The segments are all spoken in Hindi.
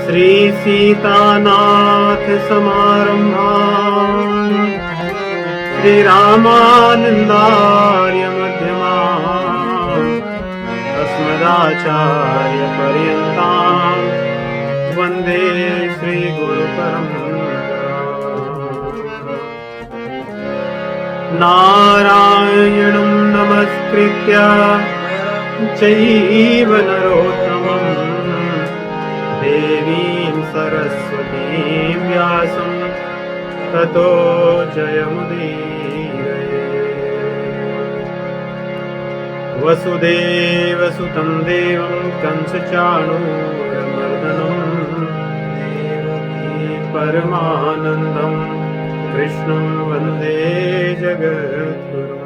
श्री सीतानाथ समारंभाम् श्री रामानन्दार्य मध्यमाम् अस्मदाचार्य पर्यन्ताम् वन्दे श्री गुरुपरम्पराम्। नारायणं नमस्कृत्य चैव नरोत्तमम् देवीं सरस्वतीं व्यासं ततो जयमुदीरये। वसुदेवसुतं देवं कंसचाणूरमर्दनं देवकी परमानन्दं कृष्णं वन्दे जगद्गुरुम्।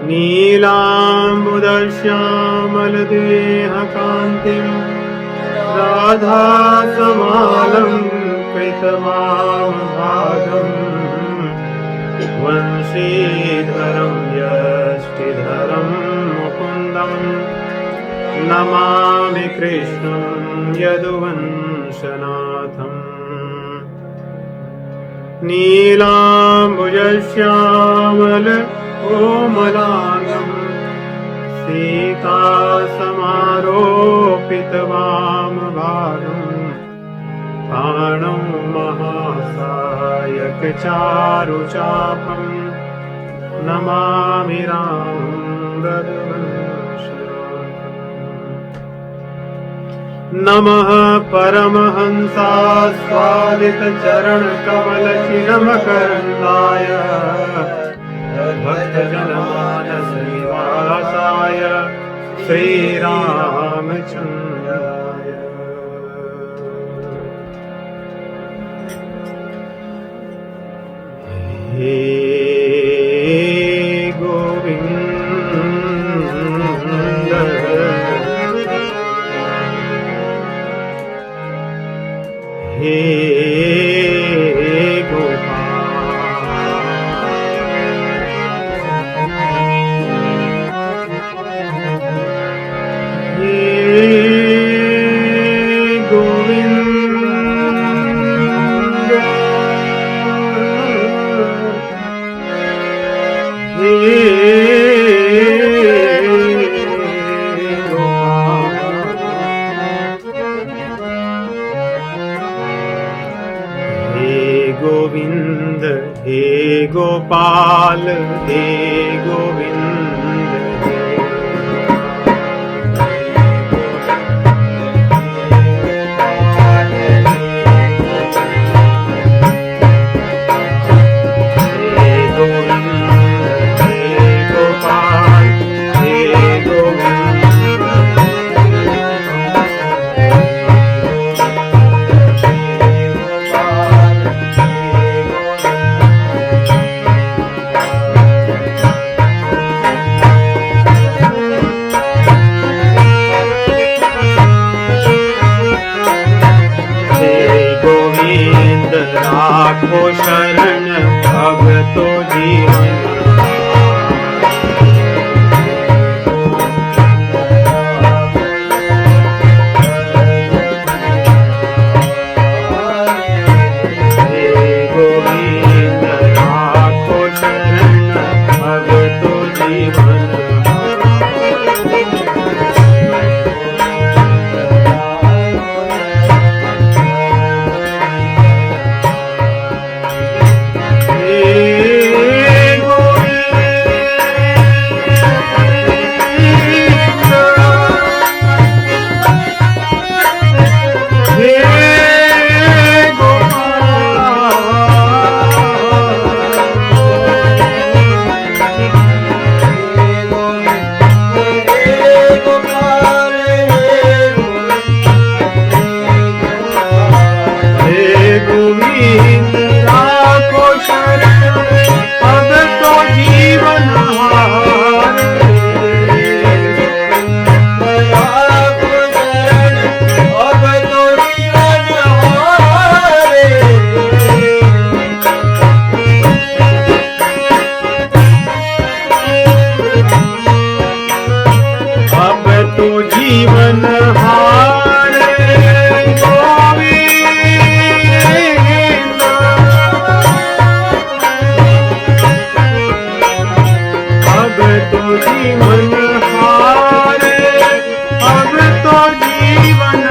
नीलाम्बुदश्यामलदेहकान्तिं राधासमालङ्कृतवामभागम् वंशीधरं यष्टिधरं मुकुन्दं नमामि कृष्णं यदुवंशनाथम्। नीलाम्बुजश्यामल कोमलांगं सीतासमारोपितवामभागं पाणौ महासायकचारुचापं नमामि रामं रघुवंशनाथम्। नमः परमहंसास्वादितचरणकमलचिरमकरन्दाय भक्तजनमानस निवासाय श्रीरामचन्द्राय। हे गोविन्द हे गोविंद हे गोपाल हे गोविंद तो जीवन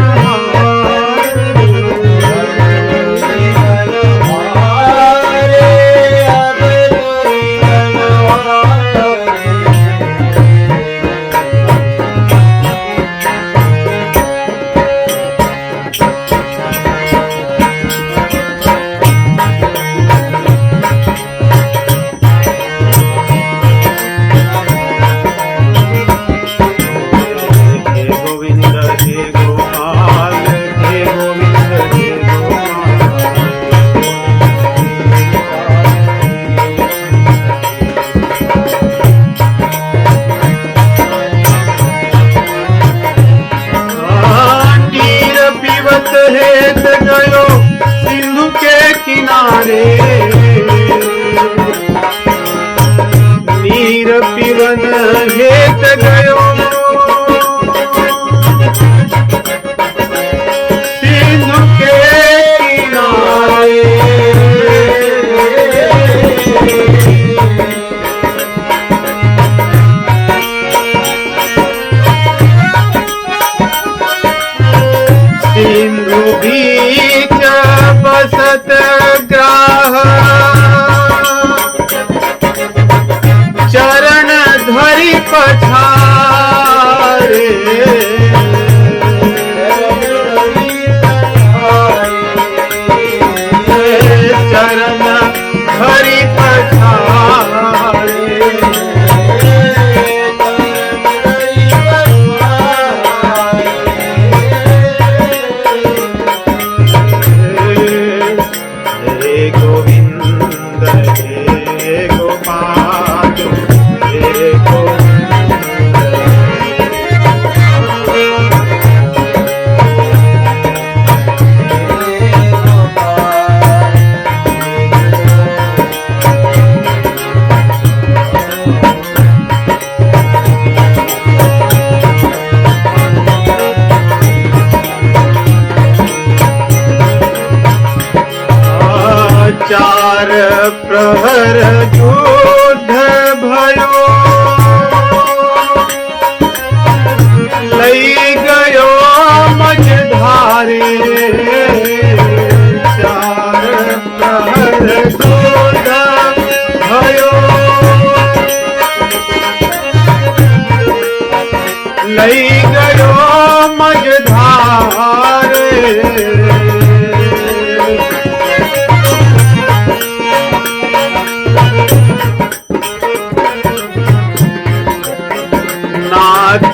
हेत गयो सिंधु के किनारे, नीर पिवन हेत गयो सिंधु के किनारे। सिंधु बीच बसत ग्राह, चरण धरि पछारे। चरण धरि पछारे। गोविंद हे गोपाल हे गोविंद चार प्रहर युद्ध भयो, लई गयो मझधारे। चार प्रहर युद्ध भयो, लई गयो मझधारे।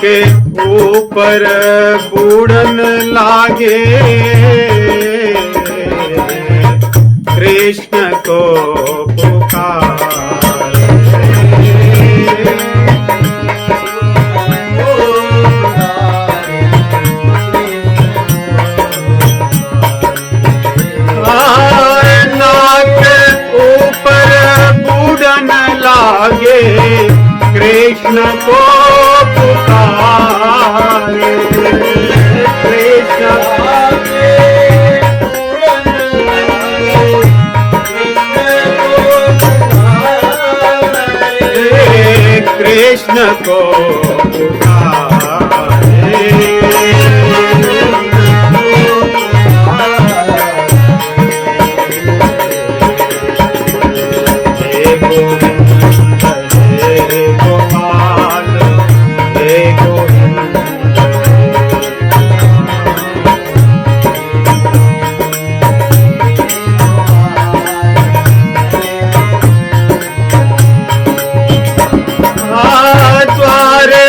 के ऊपर बूढ़न लागे, कृष्ण को पुकारे। नाक ऊपर बूढ़न लागे, कृष्ण को पुकारे। कृष्ण कृष्ण को पुकारे। हे गोविंद हे गोपाल हे गोविंद। द्वारे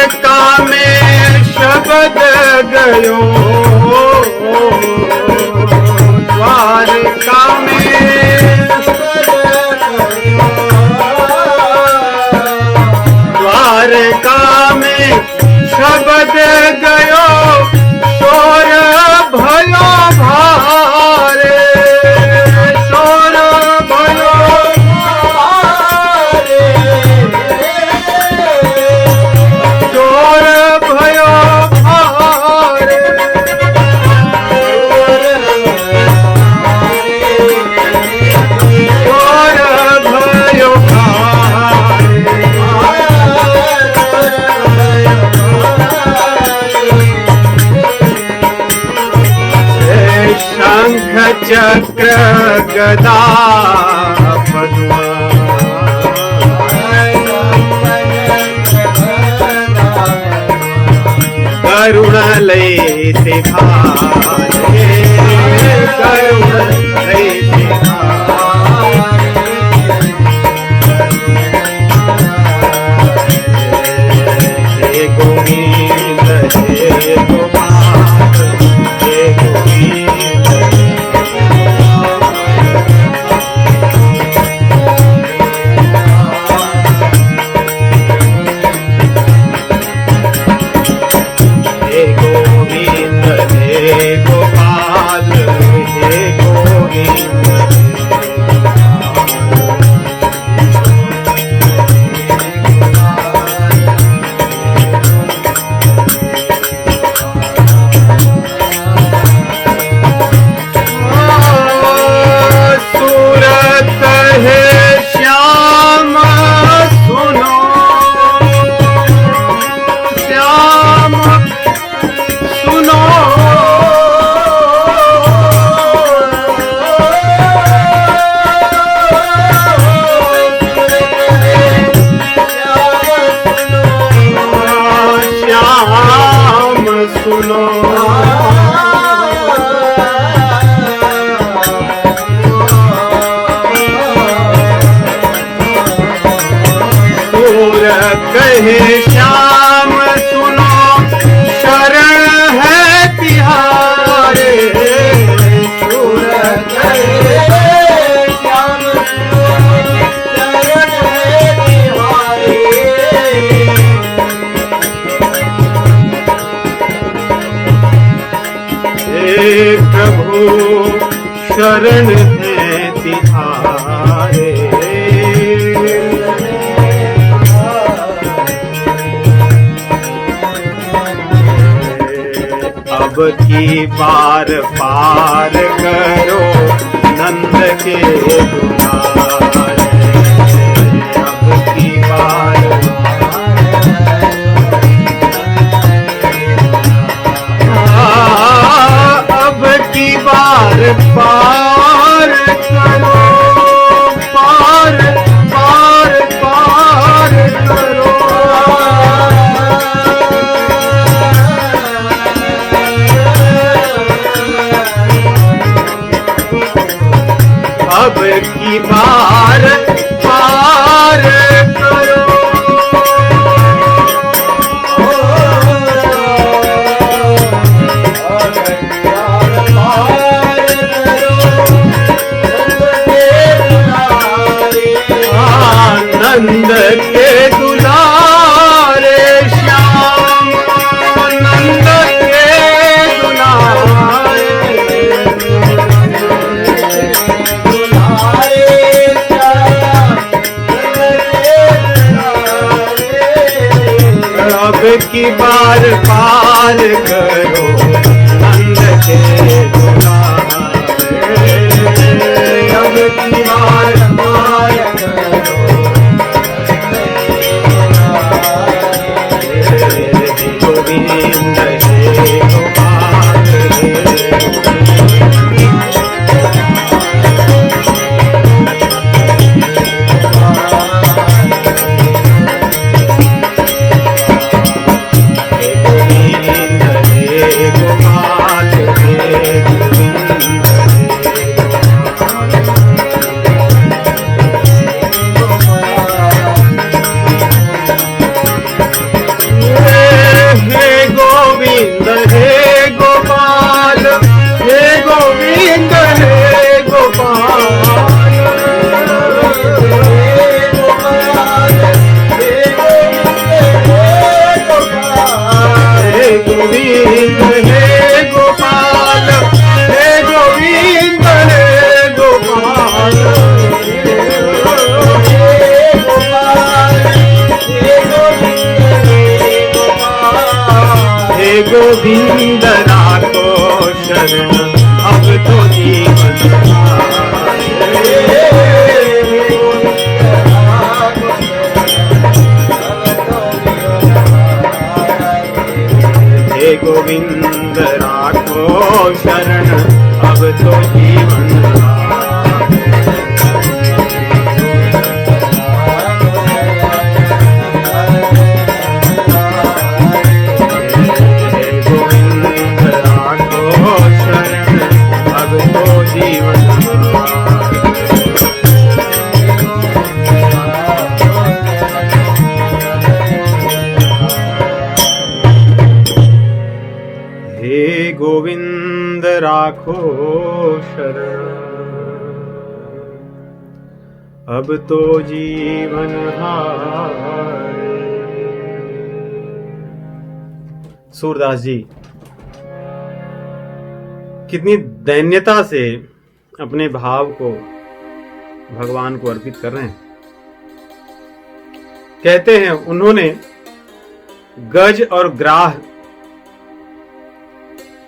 चक्र गदा पद्म करुण लय से भारे करुण लय से हे गोविंद हे गोपाल हे गोविंद हे गोविंद हे गोपाल हे गोविंद सूरत है श्याम सुनो श्याम सुनो श्याम सुनो सूर कहे श्याम सुनो शरण है तिहारे सूर कहे श्याम सुनो शरण है तिहारे हे प्रभु शरण है तिहारे अब की बार पार करो नंद के दुआरे अब की बार अब की बार पार करो पार पार पार करो अब की बार पार करो नंद के दुलारे श्याम नंद के दुलारे अब की बार पार करो नंद के दुलारे अब की बार पार करो गोविंद हे गोपाल गोविंद राखो शरण अब तो जीवन हे गोविंद राखो शरण अब तो जीवन गोविंद राखो शरण, अब तो जीवन हारे। सूरदास जी कितनी दैन्यता से अपने भाव को भगवान को अर्पित कर रहे हैं। कहते हैं उन्होंने गज और ग्राह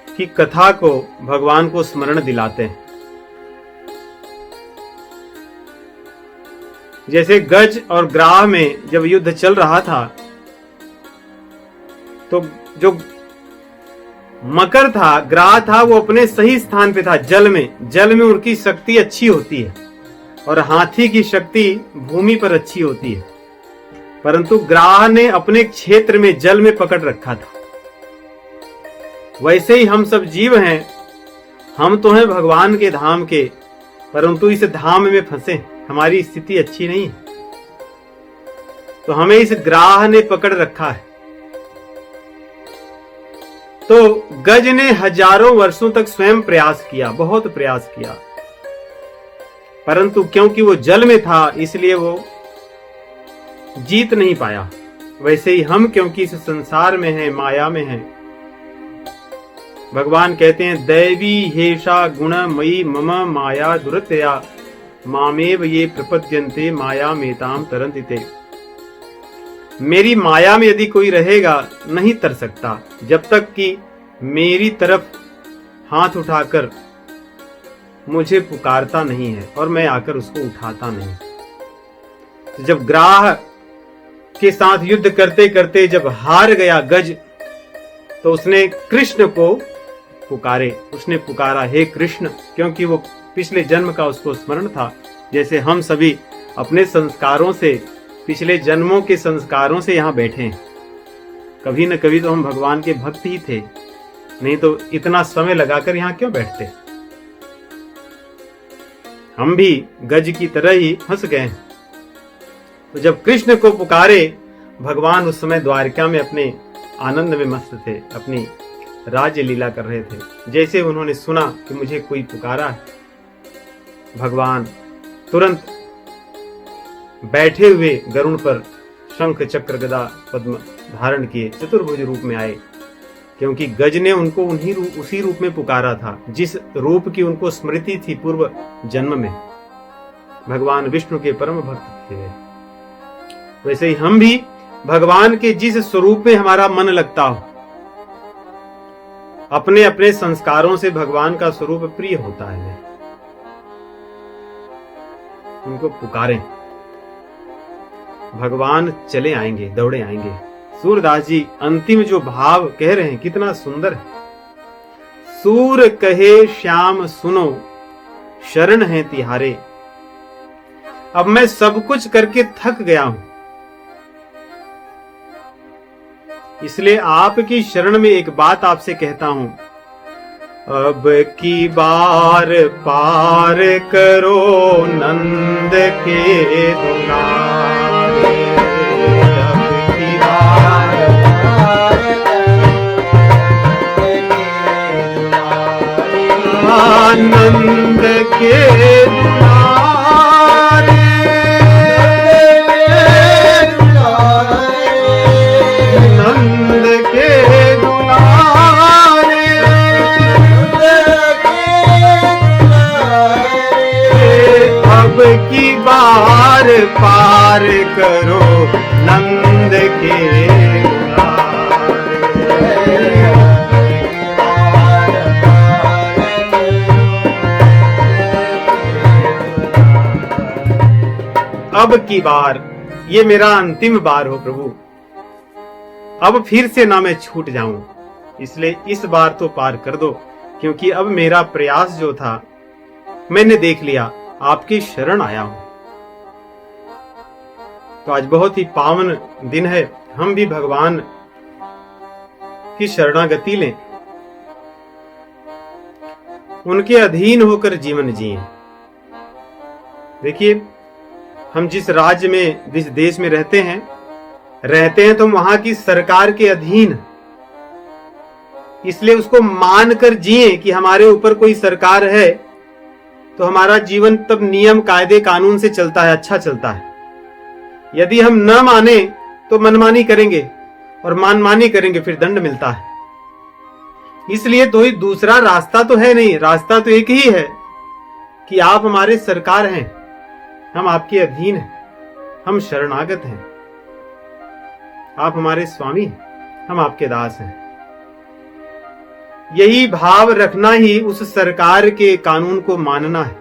की कथा को भगवान को स्मरण दिलाते हैं। जैसे गज और ग्राह में जब युद्ध चल रहा था तो जो मकर था, ग्राह था, वो अपने सही स्थान पे था। जल में उनकी शक्ति अच्छी होती है और हाथी की शक्ति भूमि पर अच्छी होती है, परंतु ग्राह ने अपने क्षेत्र में जल में पकड़ रखा था। वैसे ही हम सब जीव हैं, हम तो हैं भगवान के धाम के, परंतु इस धाम में फंसे, हमारी स्थिति अच्छी नहीं है, तो हमें इस ग्राह ने पकड़ रखा है। तो गज ने हजारों वर्षों तक स्वयं प्रयास किया, बहुत प्रयास किया, परंतु क्योंकि वो जल में था इसलिए वो जीत नहीं पाया। वैसे ही हम क्योंकि इस संसार में हैं, माया में हैं, भगवान कहते हैं दैवी हेषा गुणमयी मम माया दुरतया मामेव ये प्रपद्यन्ते माया मेताम तरन्ति ते। मेरी माया में यदि कोई रहेगा नहीं तर सकता जब तक कि मेरी तरफ हाथ उठाकर मुझे पुकारता नहीं है और मैं आकर उसको उठाता नहीं। तो जब ग्राह के साथ युद्ध करते करते जब हार गया गज, तो उसने कृष्ण को पुकारे, उसने पुकारा हे कृष्ण, क्योंकि वो पिछले जन्म का उसको स्मरण था। जैसे हम सभी अपने संस्कारों से, पिछले जन्मों के संस्कारों से यहाँ बैठे हैं, कभी न कभी तो हम भगवान के भक्त ही थे, नहीं तो इतना समय लगाकर यहाँ क्यों बैठते। हम भी गज की तरह ही फंस गए। तो जब कृष्ण को पुकारे, भगवान उस समय द्वारका में अपने आनंद में मस्त थे, अपनी राज्य लीला कर रहे थे। जैसे उन्होंने सुना कि मुझे कोई पुकारा है, भगवान तुरंत बैठे हुए गरुड़ पर शंख चक्र गदा पद्म धारण किए चतुर्भुज रूप में आए, क्योंकि गज ने उनको उसी रूप में पुकारा था जिस रूप की उनको स्मृति थी पूर्व जन्म में। भगवान विष्णु के परम भक्त थे। वैसे ही हम भी भगवान के जिस स्वरूप में हमारा मन लगता हो, अपने अपने संस्कारों से भगवान का स्वरूप प्रिय होता है, उनको पुकारें, भगवान चले आएंगे, दौड़े आएंगे। सूरदास जी अंतिम जो भाव कह रहे हैं कितना सुंदर है। सूर कहे श्याम सुनो शरण है तिहारे, अब मैं सब कुछ करके थक गया हूं, इसलिए आपकी शरण में एक बात आपसे कहता हूं, अब की बार पार करो नंद के दुलारे, अब की बार नंद के की बार पार करो नंद के अब की बार, ये मेरा अंतिम बार हो प्रभु, अब फिर से ना मैं छूट जाऊं, इसलिए इस बार तो पार कर दो, क्योंकि अब मेरा प्रयास जो था मैंने देख लिया, आपकी शरण आया हूं। तो आज बहुत ही पावन दिन है, हम भी भगवान की शरणागति लें, उनके अधीन होकर जीवन जिएं। देखिए हम जिस राज्य में, जिस देश में रहते हैं तो वहां की सरकार के अधीन, इसलिए उसको मान कर जिए कि हमारे ऊपर कोई सरकार है, तो हमारा जीवन तब नियम कायदे कानून से चलता है, अच्छा चलता है। यदि हम न माने तो मनमानी करेंगे, और मनमानी करेंगे फिर दंड मिलता है। इसलिए तो ही दूसरा रास्ता तो है नहीं, रास्ता तो एक ही है कि आप हमारे सरकार हैं, हम आपके अधीन हैं, हम शरणागत हैं, आप हमारे स्वामी हैं, हम आपके दास हैं। यही भाव रखना ही उस सरकार के कानून को मानना है।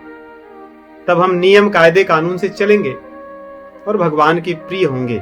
तब हम नियम कायदे कानून से चलेंगे और भगवान के प्रिय होंगे।